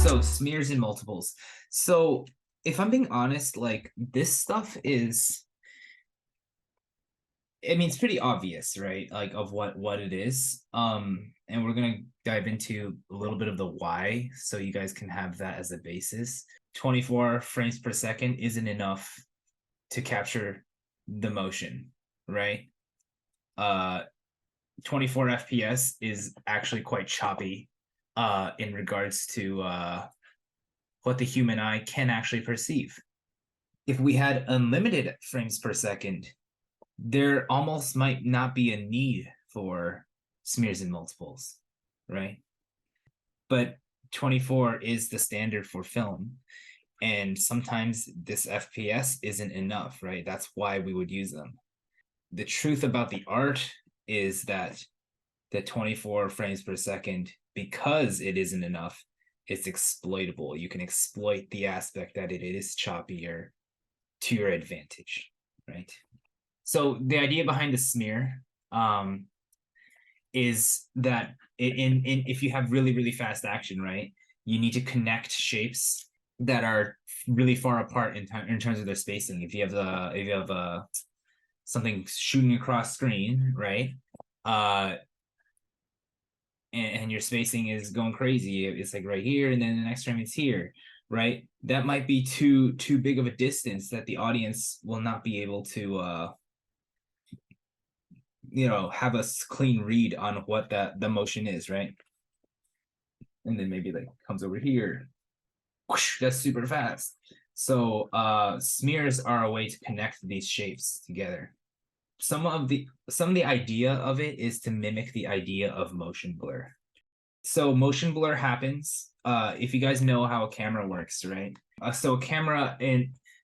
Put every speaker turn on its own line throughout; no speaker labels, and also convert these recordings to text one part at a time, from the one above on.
So smears and multiples. So if I'm being honest, like this stuff is, I mean, it's pretty obvious, right? Like of what it is. And we're gonna dive into a little bit of the why, so you guys can have that as a basis. 24 frames per second isn't enough to capture the motion, right? 24 FPS is actually quite choppy in regards to what the human eye can actually perceive. If we had unlimited frames per second, there almost might not be a need for smears and multiples, right? But 24 is the standard for film. And sometimes this FPS isn't enough, right? That's why we would use them. The truth about the art is that the 24 frames per second, because it isn't enough, it's exploitable. You can exploit the aspect that it is choppier to your advantage, right? So the idea behind the smear is that in if you have really fast action, right, you need to connect shapes that are really far apart in terms of their spacing. If you have something shooting across screen, right, and your spacing is going crazy, it's like right here, and then the next frame it's here, right? That might be too big of a distance that the audience will not be able to have a clean read on what the motion is, right? And then maybe like comes over here, whoosh, that's super fast. So smears are a way to connect these shapes together. Some of the idea of it is to mimic the idea of motion blur. So motion blur happens if you guys know how a camera works, right? So a camera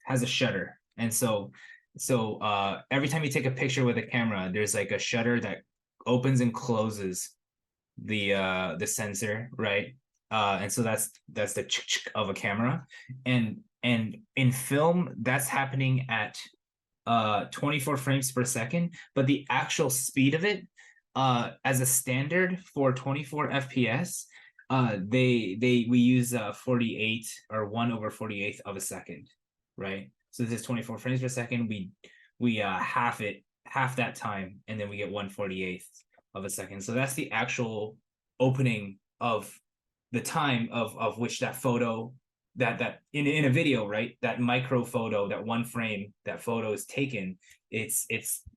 has a shutter, and so every time you take a picture with a camera, there's like a shutter that opens and closes the sensor, right? And so that's the of a camera, and in film that's happening at 24 frames per second, but the actual speed of it as a standard for 24 FPS, we use 48 or 1/48 of a second, right? So this is 24 frames per second. We half that time, and then we get 1/48 of a second. So that's the actual opening of the time of which that photo that in a video, right, that micro photo, that one frame, that photo is taken, it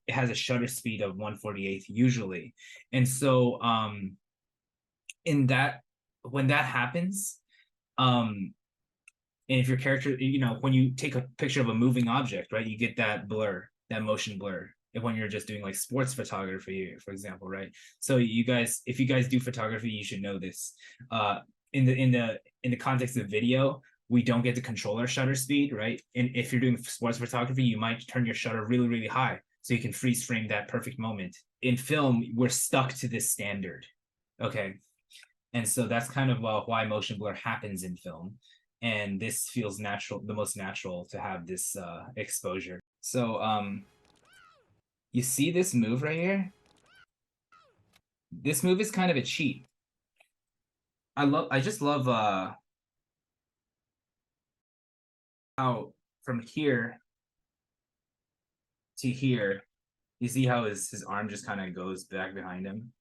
has a shutter speed of 1/48 usually. And so in that, when that happens, and if your character, when you take a picture of a moving object, right, you get that blur, that motion blur. And when you're just doing like sports photography, for example, right? So if you guys do photography, you should know this. In the context of video, we don't get to control our shutter speed, right? And if you're doing sports photography, you might turn your shutter really high so you can freeze frame that perfect moment. In film, we're stuck to this standard, okay? And so that's kind of why motion blur happens in film. And this feels natural, the most natural to have this exposure. So you see this move right here? This move is kind of a cheat. I just love how from here to here, you see how his arm just kind of goes back behind him.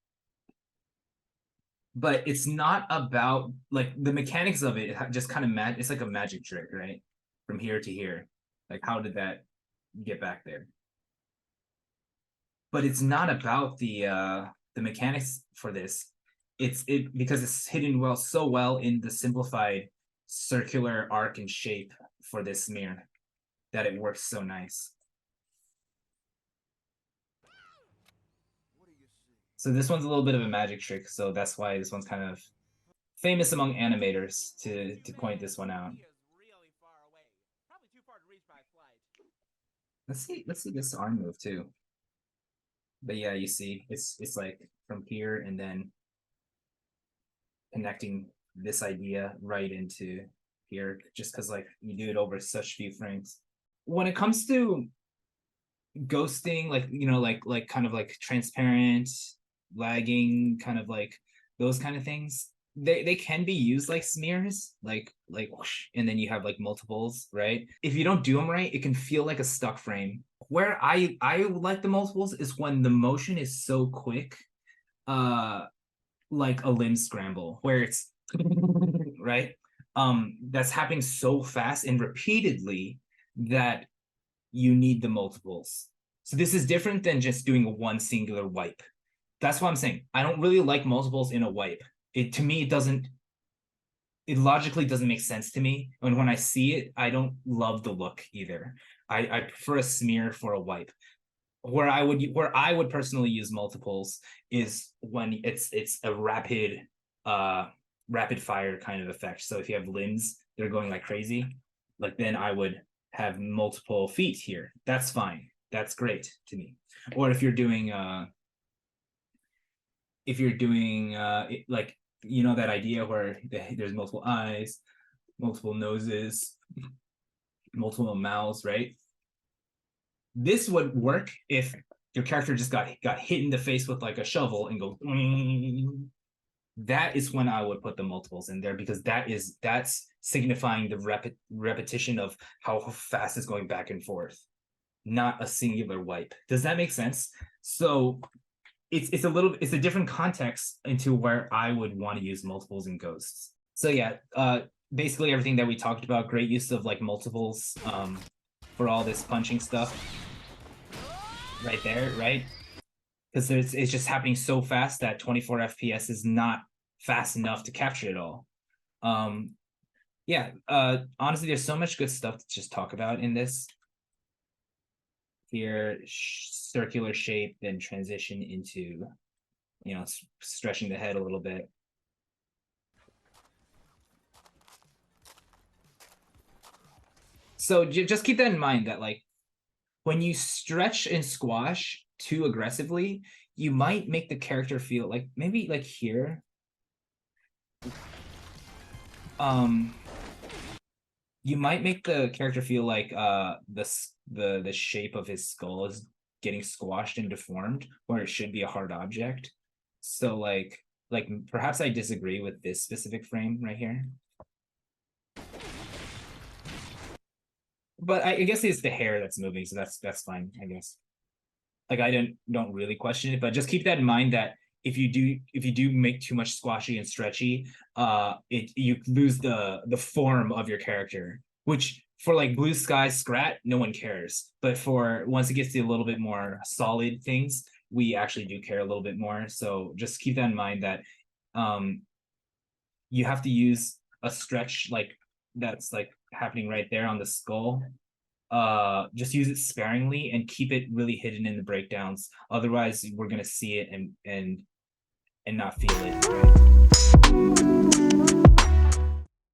But it's not about, like, the mechanics of it just kind of it's like a magic trick, right? From here to here. Like, how did that get back there? But it's not about the mechanics for this. It's because it's hidden so well in the simplified circular arc and shape for this smear that it works so nice. So this one's a little bit of a magic trick, so that's why this one's kind of famous among animators to point this one out. Let's see this arm move too. But yeah, you see, it's like from here and then connecting this idea right into here, just because like you do it over such few frames. When it comes to ghosting, like kind of like transparent, lagging, kind of like those kind of things, they can be used like smears, like whoosh, and then you have like multiples, right? If you don't do them right, it can feel like a stuck frame. Where I like the multiples is when the motion is so quick, like a limb scramble, where it's right. That's happening so fast and repeatedly that you need the multiples. So this is different than just doing one singular wipe. That's what I'm saying. I don't really like multiples in a wipe. To me, it logically doesn't make sense to me. And when I see it, I don't love the look either. I prefer a smear for a wipe. Where I would personally use multiples is when it's a rapid fire kind of effect. So if you have limbs that are going like crazy, like then I would have multiple feet here. That's fine. That's great to me. Or if you're doing like, you know, that idea where there's multiple eyes, multiple noses, multiple mouths, right? This would work if your character just got hit in the face with like a shovel and go. That is when I would put the multiples in there, because that's signifying the repetition of how fast it's going back and forth, not a singular wipe. Does that make sense? So it's a different context into where I would want to use multiples in ghosts. So yeah, basically everything that we talked about, great use of like multiples for all this punching stuff right there, right? Because it's just happening so fast that 24 FPS is not fast enough to capture it all. Yeah, honestly, there's so much good stuff to just talk about in this. Here, circular shape, then transition into, you know, stretching the head a little bit. So just keep that in mind, that like when you stretch and squash too aggressively, you might make the character feel like, maybe like here, you might make the character feel like the shape of his skull is getting squashed and deformed where it should be a hard object. So like perhaps I disagree with this specific frame right here. But I guess it's the hair that's moving, so that's fine, I guess. Like I don't really question it, but just keep that in mind that if you do make too much squashy and stretchy, you lose the form of your character, which for like blue sky scrat, no one cares. But for once it gets to a little bit more solid things, we actually do care a little bit more. So just keep that in mind, that you have to use a stretch like that's like happening right there on the skull. Just use it sparingly and keep it really hidden in the breakdowns. Otherwise, we're gonna see it and not feel it. Right?